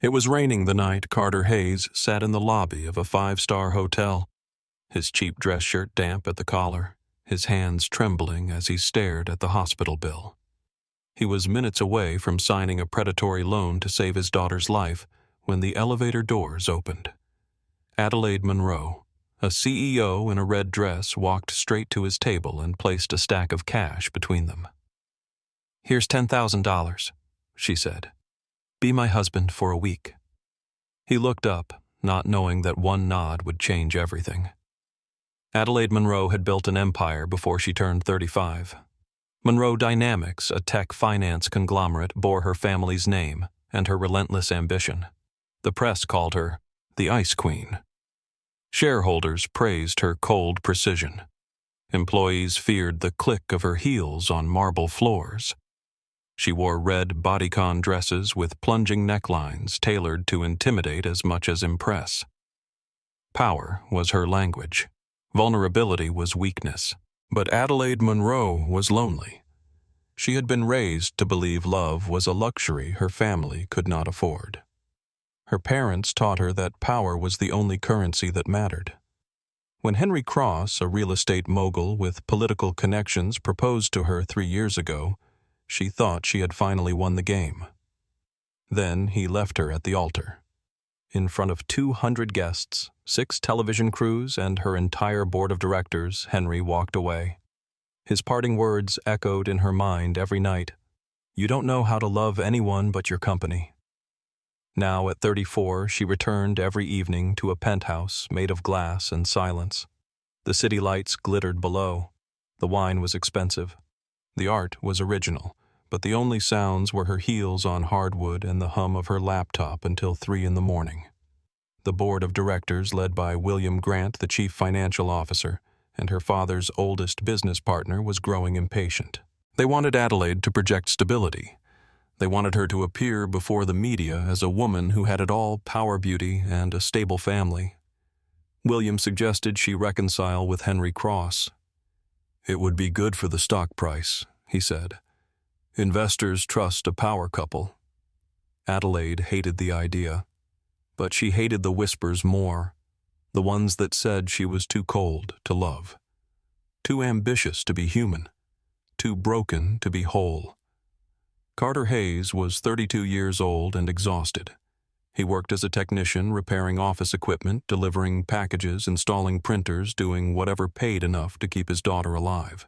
It was raining the night Carter Hayes sat in the lobby of a five-star hotel, his cheap dress shirt damp at the collar, his hands trembling as he stared at the hospital bill. He was minutes away from signing a predatory loan to save his daughter's life when the elevator doors opened. Adelaide Monroe, a CEO in a red dress, walked straight to his table and placed a stack of cash between them. "Here's $10,000, she said. "Be my husband for a week." He looked up, not knowing that one nod would change everything. Adelaide Monroe had built an empire before she turned 35. Monroe Dynamics, a tech finance conglomerate, bore her family's name and her relentless ambition. The press called her the Ice Queen. Shareholders praised her cold precision. Employees feared the click of her heels on marble floors. She wore red bodycon dresses with plunging necklines tailored to intimidate as much as impress. Power was her language. Vulnerability was weakness. But Adelaide Monroe was lonely. She had been raised to believe love was a luxury her family could not afford. Her parents taught her that power was the only currency that mattered. When Henry Cross, a real estate mogul with political connections, proposed to her 3 years ago, she thought she had finally won the game. Then he left her at the altar. In front of 200 guests, 6 television crews, and her entire board of directors, Henry walked away. His parting words echoed in her mind every night. "You don't know how to love anyone but your company." Now, at 34, she returned every evening to a penthouse made of glass and silence. The city lights glittered below. The wine was expensive. The art was original, but the only sounds were her heels on hardwood and the hum of her laptop until 3 in the morning. The board of directors, led by William Grant, the chief financial officer, and her father's oldest business partner, was growing impatient. They wanted Adelaide to project stability. They wanted her to appear before the media as a woman who had it all: power, beauty, and a stable family. William suggested she reconcile with Henry Cross. "It would be good for the stock price," he said. "Investors trust a power couple." Adelaide hated the idea, but she hated the whispers more, the ones that said she was too cold to love, too ambitious to be human, too broken to be whole. Carter Hayes was 32 years old and exhausted. He worked as a technician, repairing office equipment, delivering packages, installing printers, doing whatever paid enough to keep his daughter alive.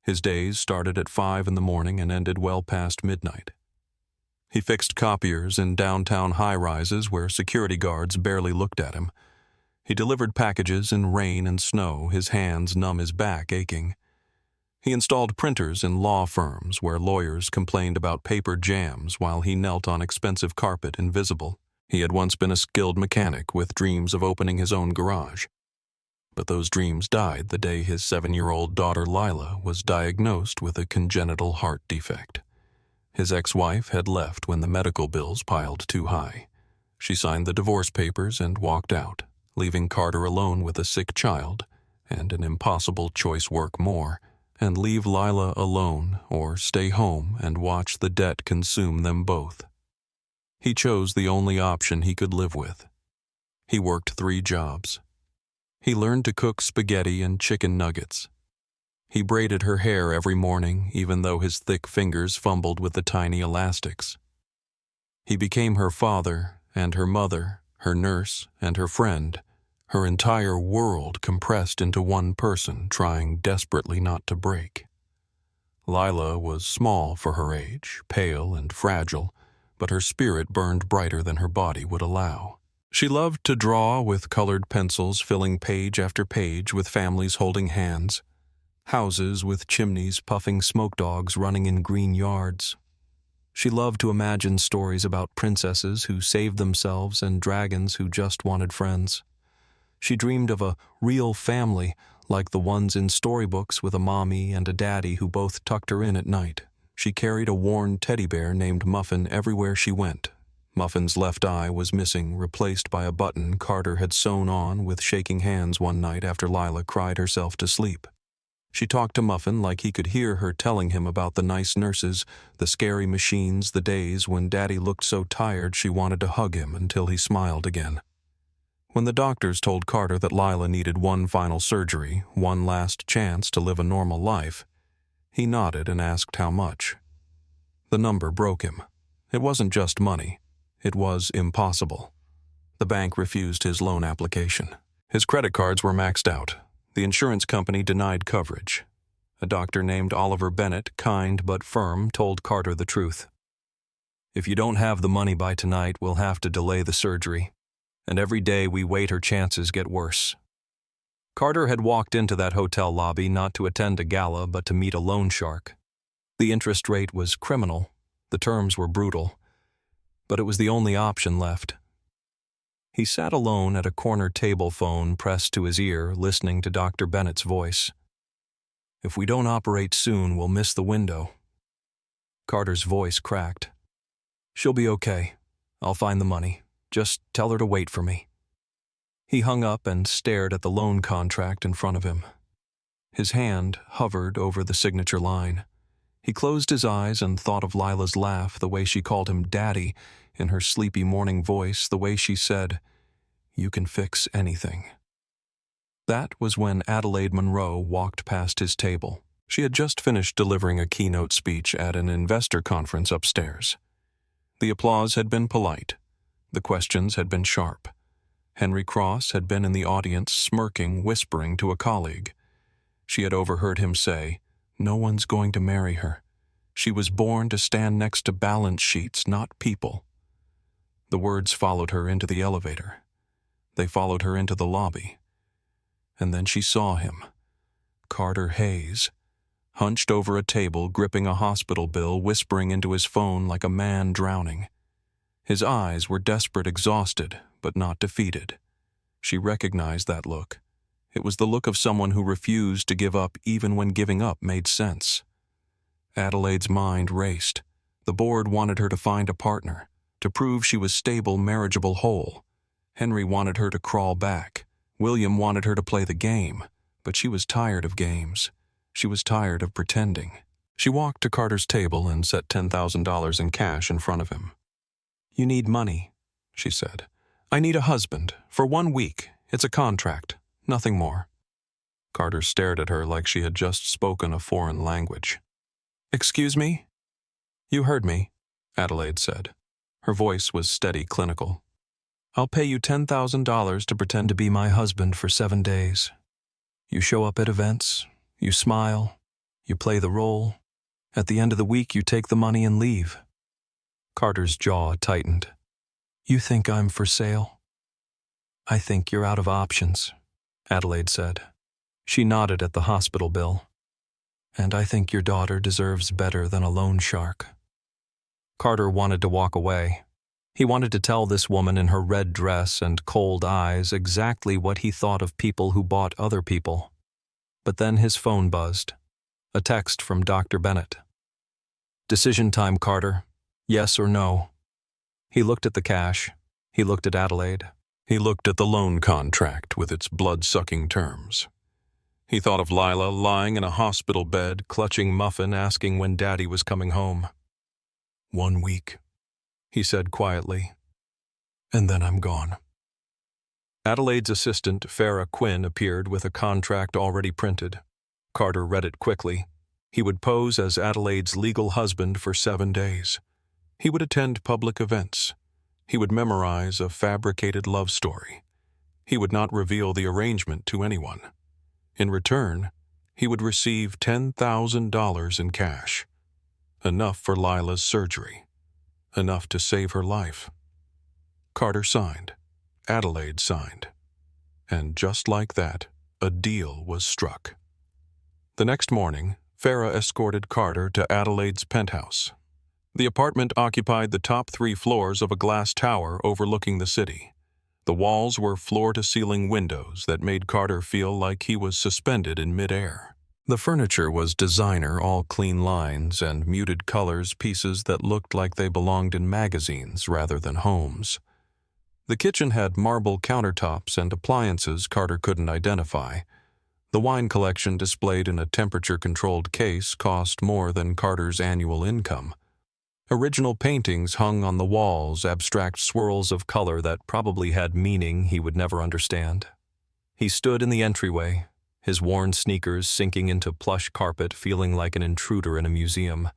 His days started at 5 in the morning and ended well past midnight. He fixed copiers in downtown high-rises where security guards barely looked at him. He delivered packages in rain and snow, his hands numb, his back aching. He installed printers in law firms where lawyers complained about paper jams while he knelt on expensive carpet invisible. He had once been a skilled mechanic with dreams of opening his own garage. But those dreams died the day his 7-year-old daughter Lila was diagnosed with a congenital heart defect. His ex-wife had left when the medical bills piled too high. She signed the divorce papers and walked out, leaving Carter alone with a sick child and an impossible choice: work more and leave Lila alone, or stay home and watch the debt consume them both. He chose the only option he could live with. He worked 3 jobs. He learned to cook spaghetti and chicken nuggets. He braided her hair every morning, even though his thick fingers fumbled with the tiny elastics. He became her father and her mother, her nurse and her friend, her entire world compressed into one person, trying desperately not to break. Lila was small for her age, pale and fragile, but her spirit burned brighter than her body would allow. She loved to draw with colored pencils, filling page after page with families holding hands, houses with chimneys puffing, smoke dogs running in green yards. She loved to imagine stories about princesses who saved themselves and dragons who just wanted friends. She dreamed of a real family, like the ones in storybooks, with a mommy and a daddy who both tucked her in at night. She carried a worn teddy bear named Muffin everywhere she went. Muffin's left eye was missing, replaced by a button Carter had sewn on with shaking hands one night after Lila cried herself to sleep. She talked to Muffin like he could hear her telling him about the nice nurses, the scary machines, the days when Daddy looked so tired she wanted to hug him until he smiled again. When the doctors told Carter that Lila needed one final surgery, one last chance to live a normal life, he nodded and asked how much. The number broke him. It wasn't just money. It was impossible. The bank refused his loan application. His credit cards were maxed out. The insurance company denied coverage. A doctor named Oliver Bennett, kind but firm, told Carter the truth. "If you don't have the money by tonight, we'll have to delay the surgery. And every day we wait, her chances get worse." Carter had walked into that hotel lobby not to attend a gala but to meet a loan shark. The interest rate was criminal. The terms were brutal. But it was the only option left. He sat alone at a corner table phone pressed to his ear, listening to Dr. Bennett's voice. "If we don't operate soon, we'll miss the window." Carter's voice cracked. "She'll be okay. I'll find the money. Just tell her to wait for me." He hung up and stared at the loan contract in front of him. His hand hovered over the signature line. He closed his eyes and thought of Lila's laugh, the way she called him Daddy, in her sleepy morning voice, the way she said, "You can fix anything." That was when Adelaide Monroe walked past his table. She had just finished delivering a keynote speech at an investor conference upstairs. The applause had been polite. The questions had been sharp. Henry Cross had been in the audience smirking, whispering to a colleague. She had overheard him say, "No one's going to marry her. She was born to stand next to balance sheets, not people." The words followed her into the elevator. They followed her into the lobby. And then she saw him, Carter Hayes, hunched over a table, gripping a hospital bill, whispering into his phone like a man drowning. His eyes were desperate, exhausted, but not defeated. She recognized that look. It was the look of someone who refused to give up even when giving up made sense. Adelaide's mind raced. The board wanted her to find a partner, to prove she was stable, marriageable, whole. Henry wanted her to crawl back. William wanted her to play the game, but she was tired of games. She was tired of pretending. She walked to Carter's table and set $10,000 in cash in front of him. "You need money," she said. "I need a husband. For 1 week. It's a contract. Nothing more." Carter stared at her like she had just spoken a foreign language. "Excuse me?" "You heard me," Adelaide said. Her voice was steady, clinical. "I'll pay you $10,000 to pretend to be my husband for 7 days. You show up at events, you smile, you play the role. At the end of the week, you take the money and leave." Carter's jaw tightened. "You think I'm for sale?" "I think you're out of options," Adelaide said. She nodded at the hospital bill. "And I think your daughter deserves better than a loan shark." Carter wanted to walk away. He wanted to tell this woman in her red dress and cold eyes exactly what he thought of people who bought other people. But then his phone buzzed. A text from Dr. Bennett. "Decision time, Carter. Yes or no?" He looked at the cash. He looked at Adelaide. He looked at the loan contract with its blood-sucking terms. He thought of Lila lying in a hospital bed, clutching Muffin, asking when Daddy was coming home. 1 week, he said quietly, and then I'm gone. Adelaide's assistant, Farrah Quinn, appeared with a contract already printed. Carter read it quickly. He would pose as Adelaide's legal husband for 7 days. He would attend public events. He would memorize a fabricated love story. He would not reveal the arrangement to anyone. In return, he would receive $10,000 in cash. Enough for Lila's surgery. Enough to save her life. Carter signed. Adelaide signed. And just like that, a deal was struck. The next morning, Farrah escorted Carter to Adelaide's penthouse. The apartment occupied the top 3 floors of a glass tower overlooking the city. The walls were floor-to-ceiling windows that made Carter feel like he was suspended in midair. The furniture was designer, all clean lines and muted colors, pieces that looked like they belonged in magazines rather than homes. The kitchen had marble countertops and appliances Carter couldn't identify. The wine collection displayed in a temperature-controlled case cost more than Carter's annual income. Original paintings hung on the walls, abstract swirls of color that probably had meaning he would never understand. He stood in the entryway, his worn sneakers sinking into plush carpet, feeling like an intruder in a museum.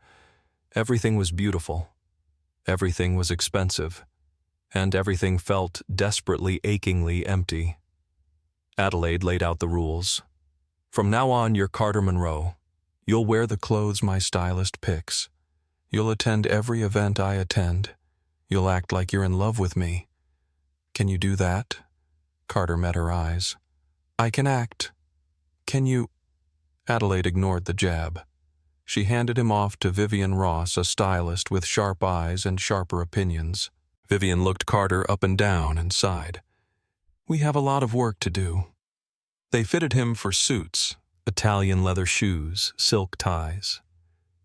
Everything was beautiful. Everything was expensive. And everything felt desperately, achingly empty. Adelaide laid out the rules. "From now on, you're Carter Monroe. You'll wear the clothes my stylist picks. You'll attend every event I attend. You'll act like you're in love with me. Can you do that?" Carter met her eyes. "I can act. Can you—" Adelaide ignored the jab. She handed him off to Vivian Ross, a stylist with sharp eyes and sharper opinions. Vivian looked Carter up and down and sighed. "We have a lot of work to do." They fitted him for suits, Italian leather shoes, silk ties.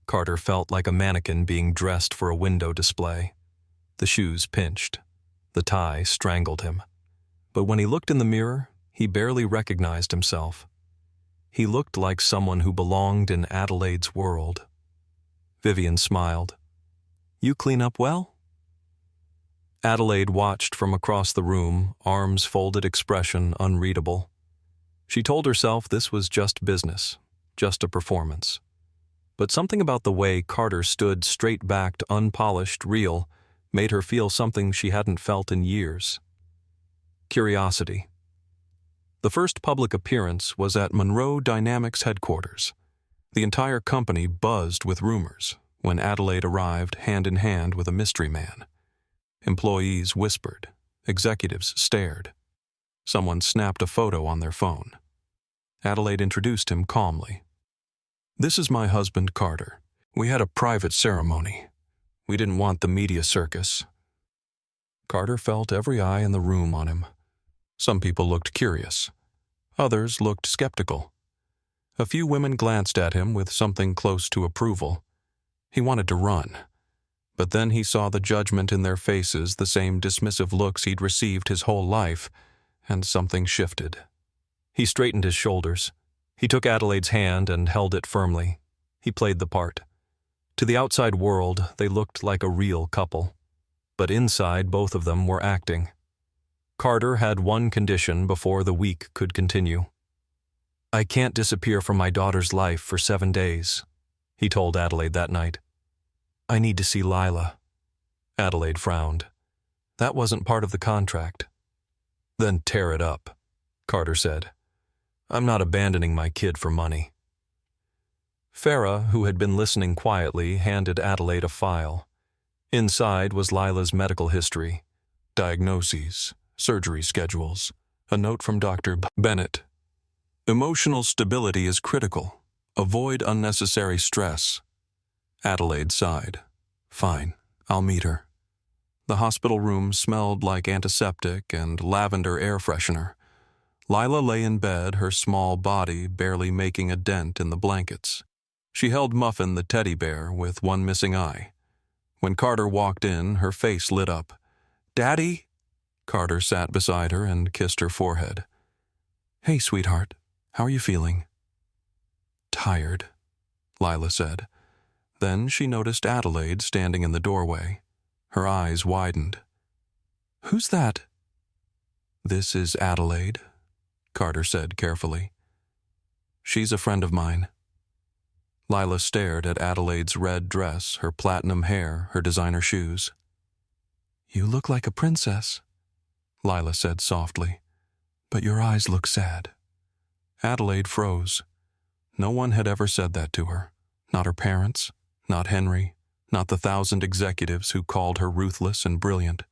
Carter felt like a mannequin being dressed for a window display. The shoes pinched. The tie strangled him. But when he looked in the mirror, he barely recognized himself. He looked like someone who belonged in Adelaide's world. Vivian smiled. "You clean up well?" Adelaide watched from across the room, arms folded, expression unreadable. She told herself this was just business, just a performance. But something about the way Carter stood straight-backed, unpolished, real, made her feel something she hadn't felt in years. Curiosity. The first public appearance was at Monroe Dynamics headquarters. The entire company buzzed with rumors when Adelaide arrived hand in hand with a mystery man. Employees whispered. Executives stared. Someone snapped a photo on their phone. Adelaide introduced him calmly. "This is my husband, Carter. We had a private ceremony. We didn't want the media circus." Carter felt every eye in the room on him. Some people looked curious. Others looked skeptical. A few women glanced at him with something close to approval. He wanted to run. But then he saw the judgment in their faces, the same dismissive looks he'd received his whole life, and something shifted. He straightened his shoulders. He took Adelaide's hand and held it firmly. He played the part. To the outside world, they looked like a real couple. But inside, both of them were acting. Carter had one condition before the week could continue. "I can't disappear from my daughter's life for 7 days," he told Adelaide that night. "I need to see Lila." Adelaide frowned. That wasn't part of the contract. "Then tear it up," Carter said. "I'm not abandoning my kid for money." Farah, who had been listening quietly, handed Adelaide a file. Inside was Lila's medical history, diagnoses, surgery schedules, a note from Dr. Bennett. "Emotional stability is critical. Avoid unnecessary stress." Adelaide sighed. "Fine, I'll meet her." The hospital room smelled like antiseptic and lavender air freshener. Lila lay in bed, her small body barely making a dent in the blankets. She held Muffin the teddy bear with one missing eye. When Carter walked in, her face lit up. "Daddy?" Carter sat beside her and kissed her forehead. "Hey, sweetheart, how are you feeling?" "Tired," Lila said. Then she noticed Adelaide standing in the doorway. Her eyes widened. "Who's that?" "This is Adelaide," Carter said carefully. "She's a friend of mine." Lila stared at Adelaide's red dress, her platinum hair, her designer shoes. "You look like a princess," Lila said softly, "but your eyes look sad." Adelaide froze. No one had ever said that to her. Not her parents, not Henry, not the 1,000 executives who called her ruthless and brilliant.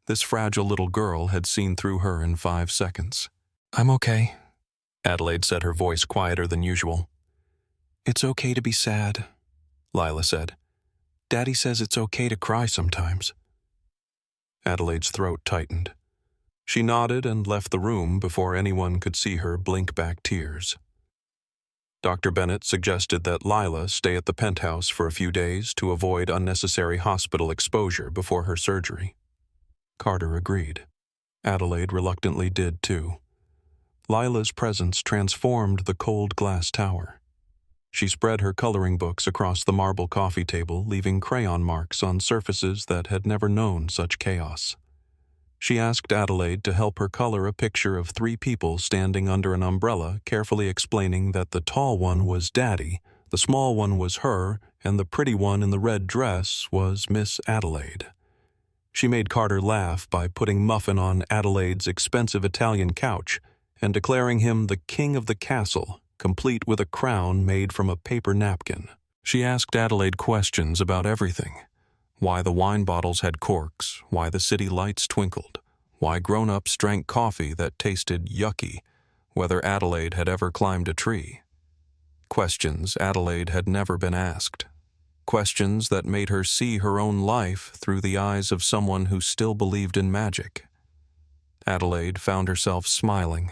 This fragile little girl had seen through her in 5 seconds. "I'm okay," Adelaide said, her voice quieter than usual. "It's okay to be sad," Lila said. "Daddy says it's okay to cry sometimes." Adelaide's throat tightened. She nodded and left the room before anyone could see her blink back tears. Dr. Bennett suggested that Lila stay at the penthouse for a few days to avoid unnecessary hospital exposure before her surgery. Carter agreed. Adelaide reluctantly did too. Lila's presence transformed the cold glass tower. She spread her coloring books across the marble coffee table, leaving crayon marks on surfaces that had never known such chaos. She asked Adelaide to help her color a picture of 3 people standing under an umbrella, carefully explaining that the tall one was Daddy, the small one was her, and the pretty one in the red dress was Miss Adelaide. She made Carter laugh by putting Muffin on Adelaide's expensive Italian couch and declaring him the king of the castle, complete with a crown made from a paper napkin. She asked Adelaide questions about everything. Why the wine bottles had corks, why the city lights twinkled, why grown-ups drank coffee that tasted yucky, whether Adelaide had ever climbed a tree. Questions Adelaide had never been asked. Questions that made her see her own life through the eyes of someone who still believed in magic. Adelaide found herself smiling,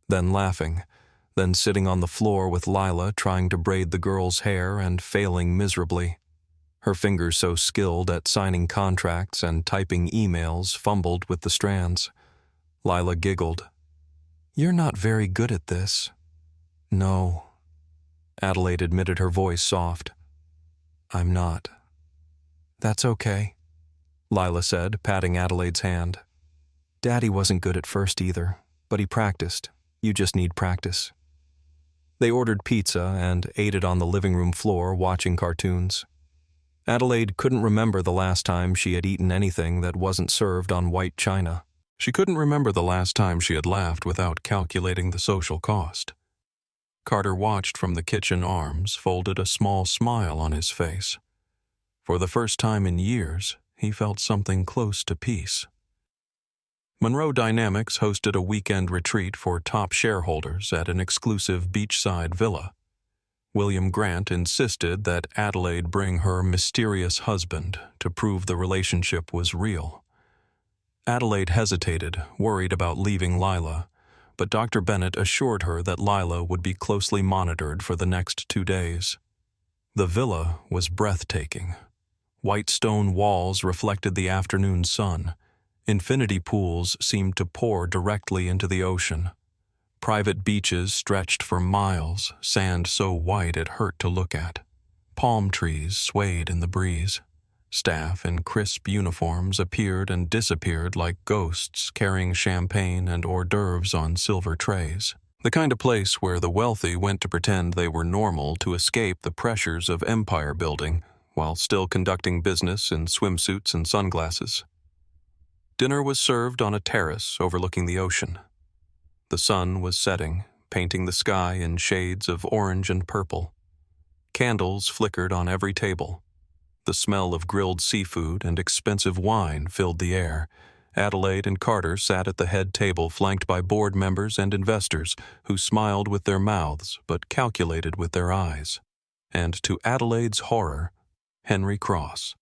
then laughing, then sitting on the floor with Lila trying to braid the girl's hair and failing miserably. Her fingers so skilled at signing contracts and typing emails fumbled with the strands. Lila giggled. "You're not very good at this." "No," Adelaide admitted, her voice soft. "I'm not." "That's okay," Lila said, patting Adelaide's hand. "Daddy wasn't good at first either, but he practiced. You just need practice." They ordered pizza and ate it on the living room floor, watching cartoons. Adelaide couldn't remember the last time she had eaten anything that wasn't served on white china. She couldn't remember the last time she had laughed without calculating the social cost. Carter watched from the kitchen arms, folded, a small smile on his face. For the first time in years, he felt something close to peace. Monroe Dynamics hosted a weekend retreat for top shareholders at an exclusive beachside villa. William Grant insisted that Adelaide bring her mysterious husband to prove the relationship was real. Adelaide hesitated, worried about leaving Lila, but Dr. Bennett assured her that Lila would be closely monitored for the next 2 days. The villa was breathtaking. White stone walls reflected the afternoon sun. Infinity pools seemed to pour directly into the ocean. Private beaches stretched for miles, sand so white it hurt to look at. Palm trees swayed in the breeze. Staff in crisp uniforms appeared and disappeared like ghosts carrying champagne and hors d'oeuvres on silver trays. The kind of place where the wealthy went to pretend they were normal to escape the pressures of empire building while still conducting business in swimsuits and sunglasses. Dinner was served on a terrace overlooking the ocean. The sun was setting, painting the sky in shades of orange and purple. Candles flickered on every table. The smell of grilled seafood and expensive wine filled the air. Adelaide and Carter sat at the head table, flanked by board members and investors who smiled with their mouths but calculated with their eyes. And to Adelaide's horror, Henry Cross.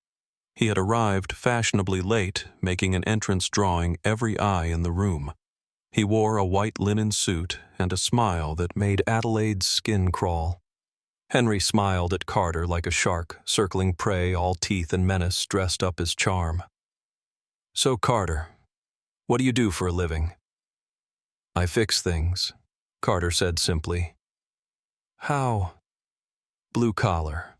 He had arrived fashionably late, making an entrance drawing every eye in the room. He wore a white linen suit and a smile that made Adelaide's skin crawl. Henry smiled at Carter like a shark, circling prey, all teeth and menace dressed up as charm. "So, Carter, what do you do for a living?" "I fix things," Carter said simply. "How?" "Blue collar."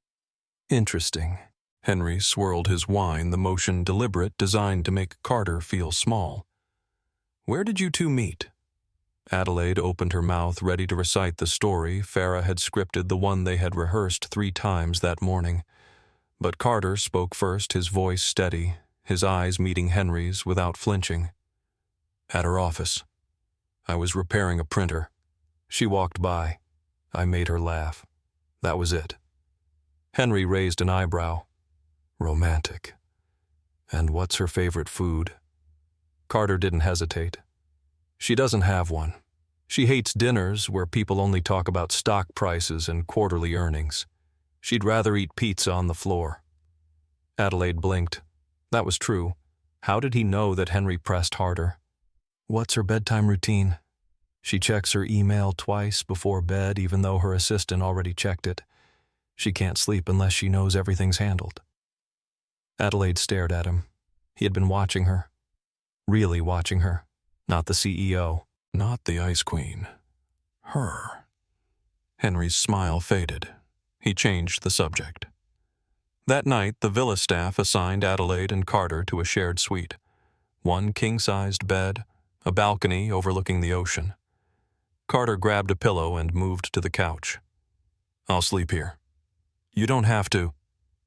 "Interesting." Henry swirled his wine, the motion deliberate, designed to make Carter feel small. "Where did you two meet?" Adelaide opened her mouth, ready to recite the story. Farah had scripted the one they had rehearsed 3 times that morning. But Carter spoke first, his voice steady, his eyes meeting Henry's without flinching. "At her office. I was repairing a printer. She walked by. I made her laugh. That was it." Henry raised an eyebrow. "Romantic. And what's her favorite food?" Carter didn't hesitate. "She doesn't have one. She hates dinners where people only talk about stock prices and quarterly earnings. She'd rather eat pizza on the floor." Adelaide blinked. That was true. How did he know that Henry pressed harder? "What's her bedtime routine?" "She checks her email twice before bed, even though her assistant already checked it. She can't sleep unless she knows everything's handled." Adelaide stared at him. He had been watching her. Really watching her. Not the CEO. Not the Ice Queen. Her. Henry's smile faded. He changed the subject. That night, the villa staff assigned Adelaide and Carter to a shared suite. One king-sized bed, a balcony overlooking the ocean. Carter grabbed a pillow and moved to the couch. "I'll sleep here." "You don't have to."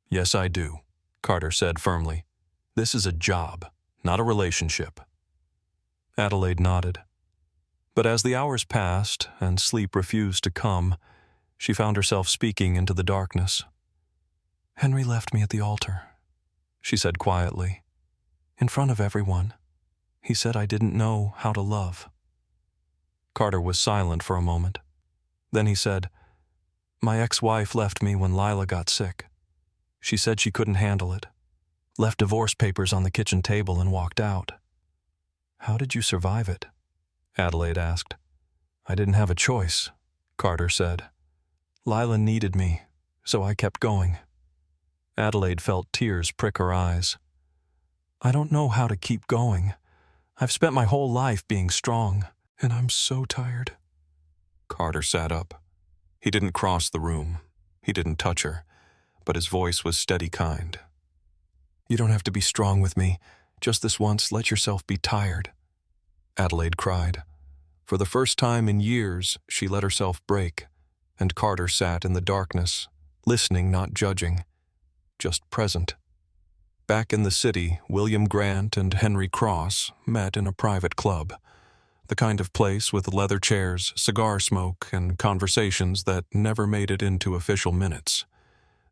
"Yes, I do," Carter said firmly. "This is a job, not a relationship." Adelaide nodded. But as the hours passed and sleep refused to come, she found herself speaking into the darkness. "Henry left me at the altar," she said quietly. "In front of everyone. He said I didn't know how to love." Carter was silent for a moment. Then he said, "My ex-wife left me when Lila got sick. She said she couldn't handle it. Left divorce papers on the kitchen table and walked out." "How did you survive it?" Adelaide asked. "I didn't have a choice," Carter said. "Lila needed me, so I kept going." Adelaide felt tears prick her eyes. "I don't know how to keep going. I've spent my whole life being strong, and I'm so tired." Carter sat up. He didn't cross the room. He didn't touch her, but his voice was steady kind. "You don't have to be strong with me. Just this once, let yourself be tired." Adelaide cried. For the first time in years, she let herself break, and Carter sat in the darkness, listening, not judging, just present. Back in the city, William Grant and Henry Cross met in a private club, the kind of place with leather chairs, cigar smoke, and conversations that never made it into official minutes.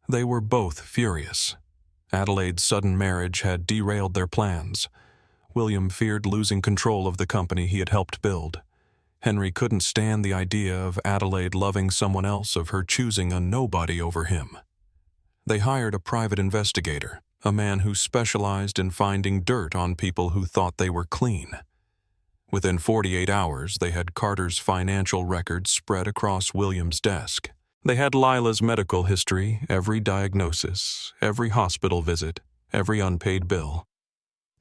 They were both furious. Adelaide's sudden marriage had derailed their plans. William feared losing control of the company he had helped build. Henry couldn't stand the idea of Adelaide loving someone else of her choosing a nobody over him. They hired a private investigator, a man who specialized in finding dirt on people who thought they were clean. Within 48 hours, they had Carter's financial records spread across William's desk. They had Lila's medical history, every diagnosis, every hospital visit, every unpaid bill.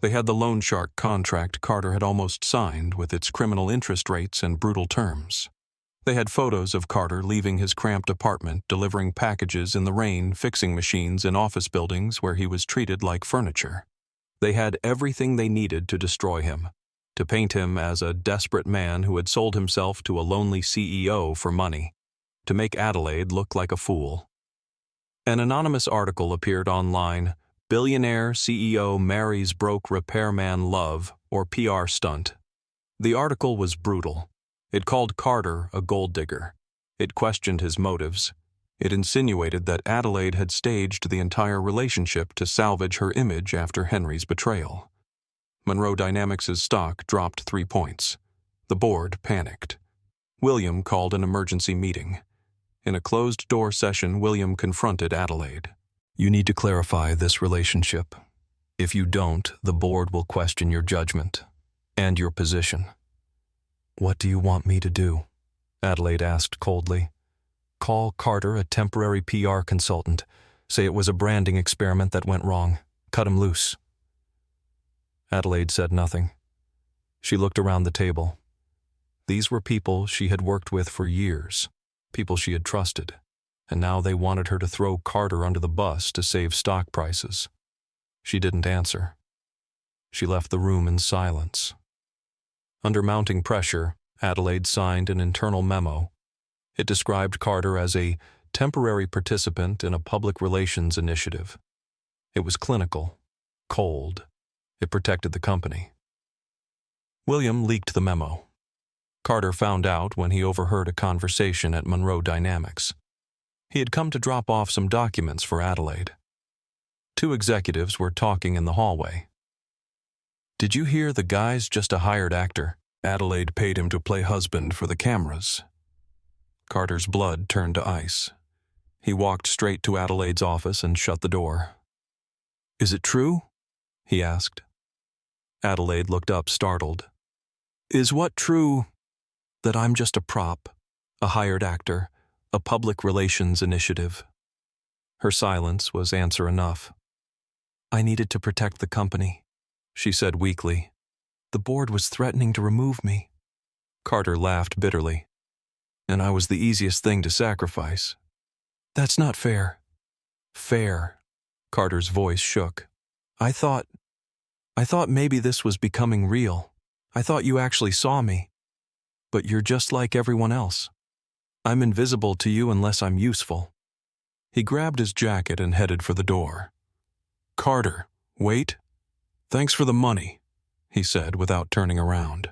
They had the loan shark contract Carter had almost signed with its criminal interest rates and brutal terms. They had photos of Carter leaving his cramped apartment, delivering packages in the rain, fixing machines in office buildings where he was treated like furniture. They had everything they needed to destroy him, to paint him as a desperate man who had sold himself to a lonely CEO for money, to make Adelaide look like a fool. An anonymous article appeared online, "Billionaire CEO Marries Broke Repairman Love, or PR Stunt." The article was brutal. It called Carter a gold digger. It questioned his motives. It insinuated that Adelaide had staged the entire relationship to salvage her image after Henry's betrayal. Monroe Dynamics' stock dropped 3 points. The board panicked. William called an emergency meeting. In a closed-door session, William confronted Adelaide. "You need to clarify this relationship. If you don't, the board will question your judgment and your position." "What do you want me to do?" Adelaide asked coldly. "Call Carter a temporary PR consultant. Say it was a branding experiment that went wrong. Cut him loose." Adelaide said nothing. She looked around the table. These were people she had worked with for years, people she had trusted, and now they wanted her to throw Carter under the bus to save stock prices. She didn't answer. She left the room in silence. Under mounting pressure, Adelaide signed an internal memo. It described Carter as a temporary participant in a public relations initiative. It was clinical, cold. It protected the company. William leaked the memo. Carter found out when he overheard a conversation at Monroe Dynamics. He had come to drop off some documents for Adelaide. 2 executives were talking in the hallway. "Did you hear the guy's just a hired actor? Adelaide paid him to play husband for the cameras." Carter's blood turned to ice. He walked straight to Adelaide's office and shut the door. "Is it true?" he asked. Adelaide looked up, startled. "Is what true? That I'm just a prop, a hired actor, a public relations initiative?" Her silence was answer enough. "I needed to protect the company," she said weakly. "The board was threatening to remove me." Carter laughed bitterly. and I was the easiest thing to sacrifice. That's not fair. Fair. Carter's voice shook. I thought maybe this was becoming real. I thought you actually saw me. But you're just like everyone else. I'm invisible to you unless I'm useful. He grabbed his jacket and headed for the door. Carter, wait. Thanks for the money, he said without turning around.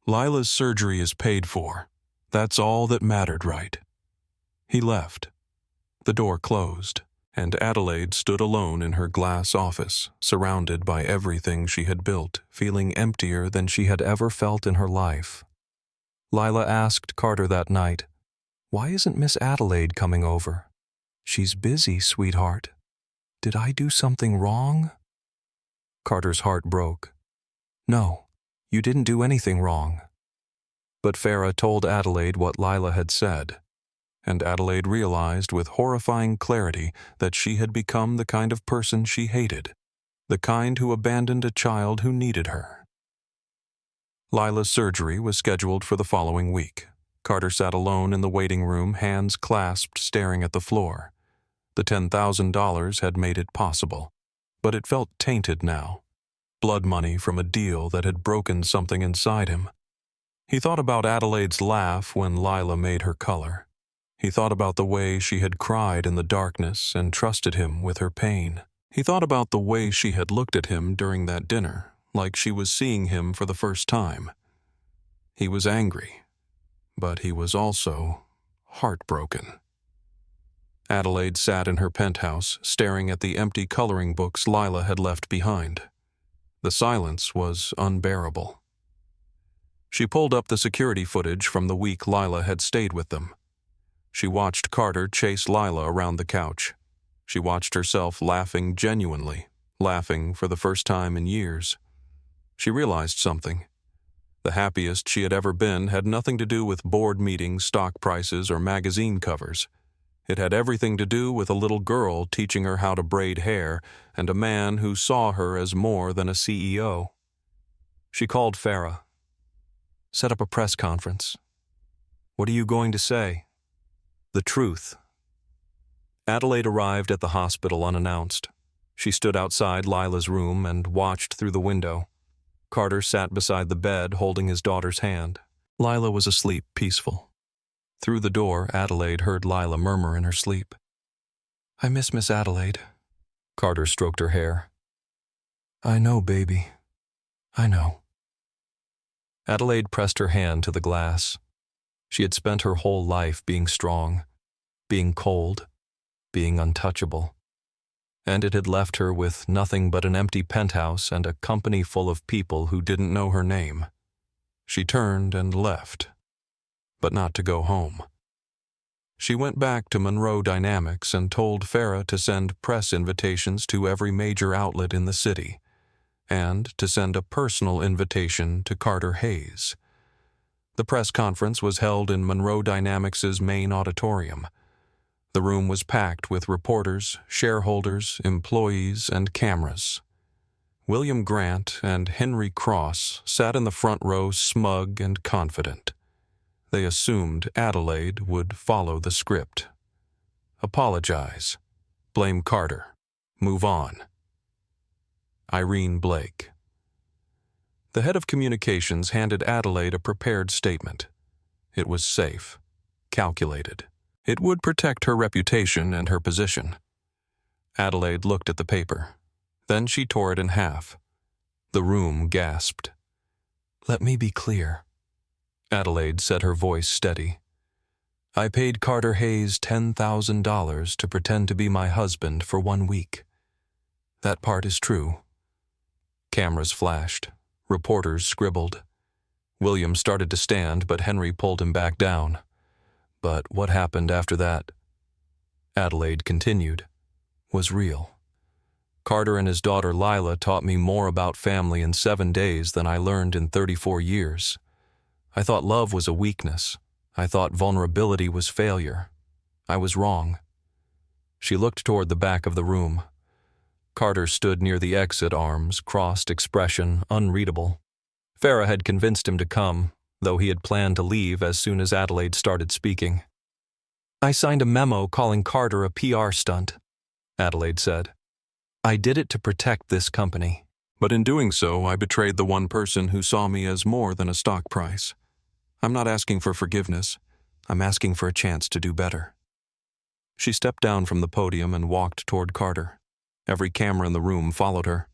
Lila's surgery is paid for. That's all that mattered, right? He left. The door closed, and Adelaide stood alone in her glass office, surrounded by everything she had built, feeling emptier than she had ever felt in her life. Lila asked Carter that night, "Why isn't Miss Adelaide coming over?" "She's busy, sweetheart. Did I do something wrong?" Carter's heart broke. "No, you didn't do anything wrong." But Farah told Adelaide what Lila had said, and Adelaide realized with horrifying clarity that she had become the kind of person she hated, the kind who abandoned a child who needed her. Lila's surgery was scheduled for the following week. Carter sat alone in the waiting room, hands clasped, staring at the floor. The $10,000 had made it possible, but it felt tainted now. Blood money from a deal that had broken something inside him. He thought about Adelaide's laugh when Lila made her color. He thought about the way she had cried in the darkness and trusted him with her pain. He thought about the way she had looked at him during that dinner, like she was seeing him for the first time. He was angry, but he was also heartbroken. Adelaide sat in her penthouse, staring at the empty coloring books Lila had left behind. The silence was unbearable. She pulled up the security footage from the week Lila had stayed with them. She watched Carter chase Lila around the couch. She watched herself laughing genuinely, laughing for the first time in years. She realized something. The happiest she had ever been had nothing to do with board meetings, stock prices, or magazine covers. It had everything to do with a little girl teaching her how to braid hair and a man who saw her as more than a CEO. She called Farah. "Set up a press conference." "What are you going to say?" "The truth." Adelaide arrived at the hospital unannounced. She stood outside Lila's room and watched through the window. Carter sat beside the bed holding his daughter's hand. Lila was asleep, peaceful. Through the door, Adelaide heard Lila murmur in her sleep. "I miss Miss Adelaide." Carter stroked her hair. "I know, baby. I know." Adelaide pressed her hand to the glass. She had spent her whole life being strong, being cold, being untouchable. And it had left her with nothing but an empty penthouse and a company full of people who didn't know her name. She turned and left, but not to go home. She went back to Monroe Dynamics and told Farah to send press invitations to every major outlet in the city, and to send a personal invitation to Carter Hayes. The press conference was held in Monroe Dynamics' main auditorium. The room was packed with reporters, shareholders, employees, and cameras. William Grant and Henry Cross sat in the front row, smug and confident. They assumed Adelaide would follow the script. Apologize. Blame Carter. Move on. Irene Blake. The head of communications handed Adelaide a prepared statement. It was safe, calculated. It would protect her reputation and her position. Adelaide looked at the paper. Then she tore it in half. The room gasped. "Let me be clear." Adelaide said, her voice steady. "I paid Carter Hayes $10,000 to pretend to be my husband for 1 week. That part is true." Cameras flashed. Reporters scribbled. William started to stand, but Henry pulled him back down. "But what happened after that?" Adelaide continued. "Was real. Carter and his daughter Lila taught me more about family in 7 days than I learned in 34 years. I thought love was a weakness. I thought vulnerability was failure. I was wrong." She looked toward the back of the room. Carter stood near the exit, arms crossed, expression unreadable. Farah had convinced him to come. though he had planned to leave as soon as Adelaide started speaking. "I signed a memo calling Carter a PR stunt," Adelaide said. "I did it to protect this company. But in doing so, I betrayed the one person who saw me as more than a stock price. I'm not asking for forgiveness. I'm asking for a chance to do better." She stepped down from the podium and walked toward Carter. Every camera in the room followed her.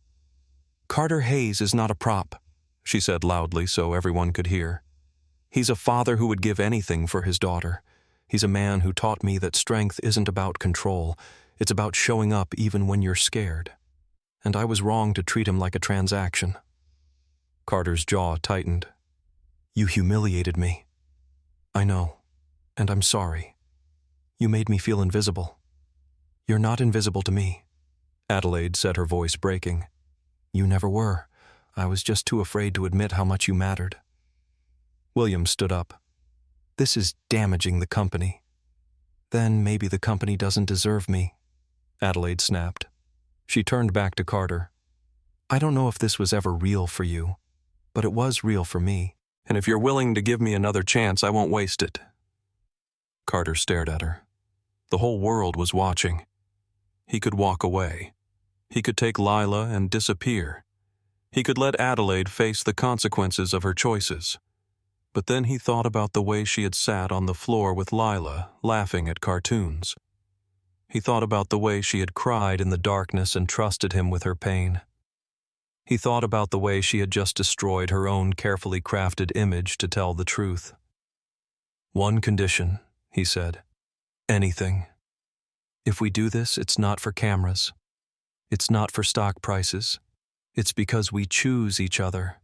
"Carter Hayes is not a prop," she said loudly so everyone could hear. "He's a father who would give anything for his daughter. He's a man who taught me that strength isn't about control. It's about showing up even when you're scared. And I was wrong to treat him like a transaction." Carter's jaw tightened. "You humiliated me." "I know, and I'm sorry. You made me feel invisible." "You're not invisible to me," Adelaide said, her voice breaking. "You never were. I was just too afraid to admit how much you mattered." William stood up. "This is damaging the company." "Then maybe the company doesn't deserve me," Adelaide snapped. She turned back to Carter. "I don't know if this was ever real for you, but it was real for me. And if you're willing to give me another chance, I won't waste it." Carter stared at her. The whole world was watching. He could walk away. He could take Lila and disappear. He could let Adelaide face the consequences of her choices. But then he thought about the way she had sat on the floor with Lila, laughing at cartoons. He thought about the way she had cried in the darkness and trusted him with her pain. He thought about the way she had just destroyed her own carefully crafted image to tell the truth. "One condition," he said. "Anything. If we do this, it's not for cameras. It's not for stock prices. It's because we choose each other,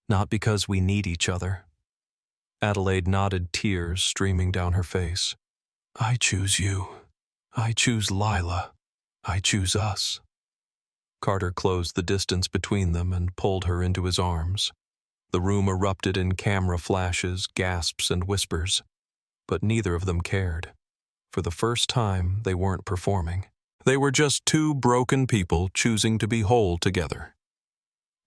not because we need each other." Adelaide nodded, tears streaming down her face. "I choose you. I choose Lila. I choose us." Carter closed the distance between them and pulled her into his arms. The room erupted in camera flashes, gasps, and whispers. But neither of them cared. For the first time, they weren't performing. They were just two broken people choosing to be whole together.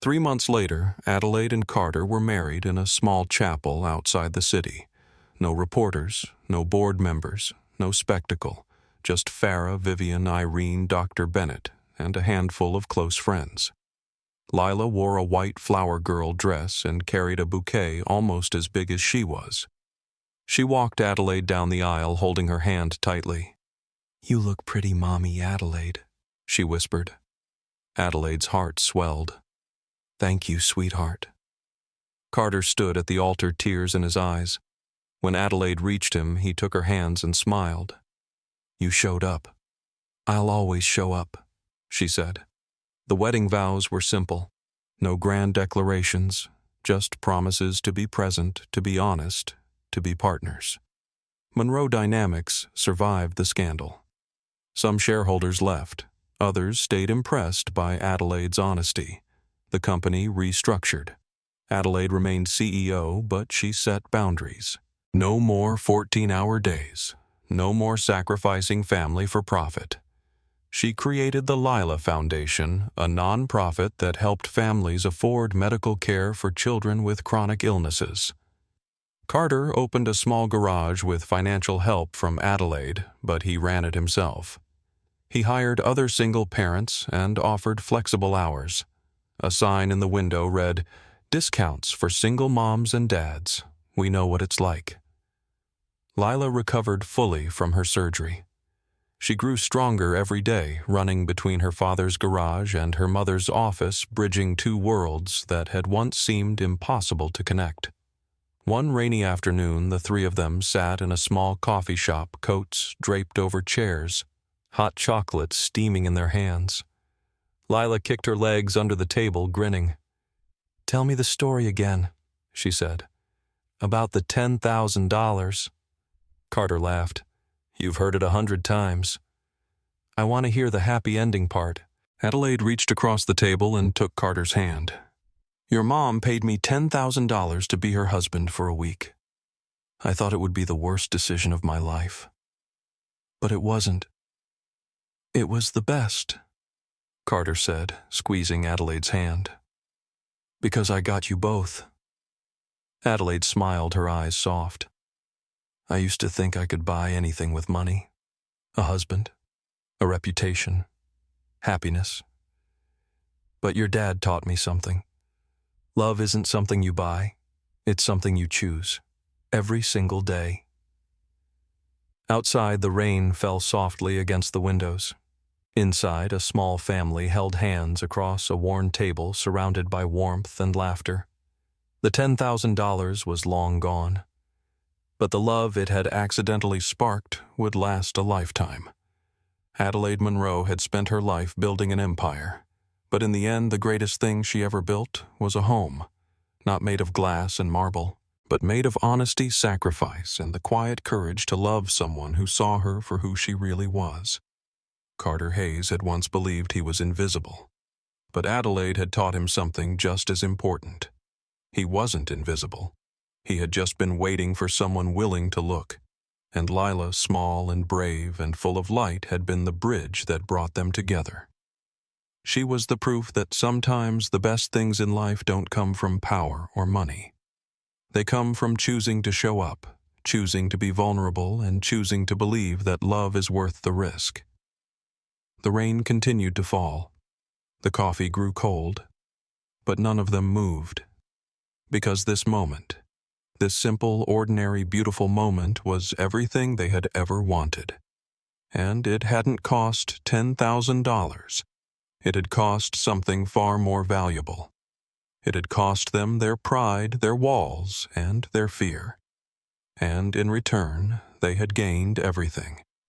3 months later, Adelaide and Carter were married in a small chapel outside the city. No reporters, no board members, no spectacle, just Farah, Vivian, Irene, Dr. Bennett, and a handful of close friends. Lila wore a white flower girl dress and carried a bouquet almost as big as she was. She walked Adelaide down the aisle, holding her hand tightly. "You look pretty, Mommy Adelaide," she whispered. Adelaide's heart swelled. "Thank you, sweetheart." Carter stood at the altar, tears in his eyes. When Adelaide reached him, he took her hands and smiled. "You showed up." "I'll always show up," she said. The wedding vows were simple. No grand declarations, just promises to be present, to be honest, to be partners. Monroe Dynamics survived the scandal. Some shareholders left. Others stayed impressed by Adelaide's honesty. The company restructured. Adelaide remained CEO, but she set boundaries. No more 14-hour days. No more sacrificing family for profit. She created the Lila Foundation, a non-profit that helped families afford medical care for children with chronic illnesses. Carter opened a small garage with financial help from Adelaide, but he ran it himself. He hired other single parents and offered flexible hours. A sign in the window read, "Discounts for single moms and dads. We know what it's like." Lila recovered fully from her surgery. She grew stronger every day, running between her father's garage and her mother's office, bridging two worlds that had once seemed impossible to connect. One rainy afternoon, the three of them sat in a small coffee shop, coats draped over chairs, hot chocolate steaming in their hands. Lila kicked her legs under the table, grinning. "Tell me the story again," she said. "About the $10,000. Carter laughed. "You've heard it 100 times. I want to hear the happy ending part." Adelaide reached across the table and took Carter's hand. "Your mom paid me $10,000 to be her husband for a week. I thought it would be the worst decision of my life. But it wasn't. It was the best," Carter said, squeezing Adelaide's hand. "Because I got you both." Adelaide smiled, her eyes soft. I used to think I could buy anything with money. A husband, a reputation, happiness. But your dad taught me something. Love isn't something you buy. It's something you choose. Every single day. Outside, the rain fell softly against the windows. Inside, a small family held hands across a worn table surrounded by warmth and laughter. The $10,000 was long gone, but the love it had accidentally sparked would last a lifetime. Adelaide Monroe had spent her life building an empire, but in the end the greatest thing she ever built was a home, not made of glass and marble, but made of honesty, sacrifice, and the quiet courage to love someone who saw her for who she really was. Carter Hayes had once believed he was invisible, but Adelaide had taught him something just as important. He wasn't invisible. He had just been waiting for someone willing to look, and Lila, small and brave and full of light, had been the bridge that brought them together. She was the proof that sometimes the best things in life don't come from power or money. They come from choosing to show up, choosing to be vulnerable, and choosing to believe that love is worth the risk. The rain continued to fall. The coffee grew cold, but none of them moved. Because this moment, this simple, ordinary, beautiful moment was everything they had ever wanted. And it hadn't cost $10,000. It had cost something far more valuable. It had cost them their pride, their walls, and their fear. And in return, they had gained everything.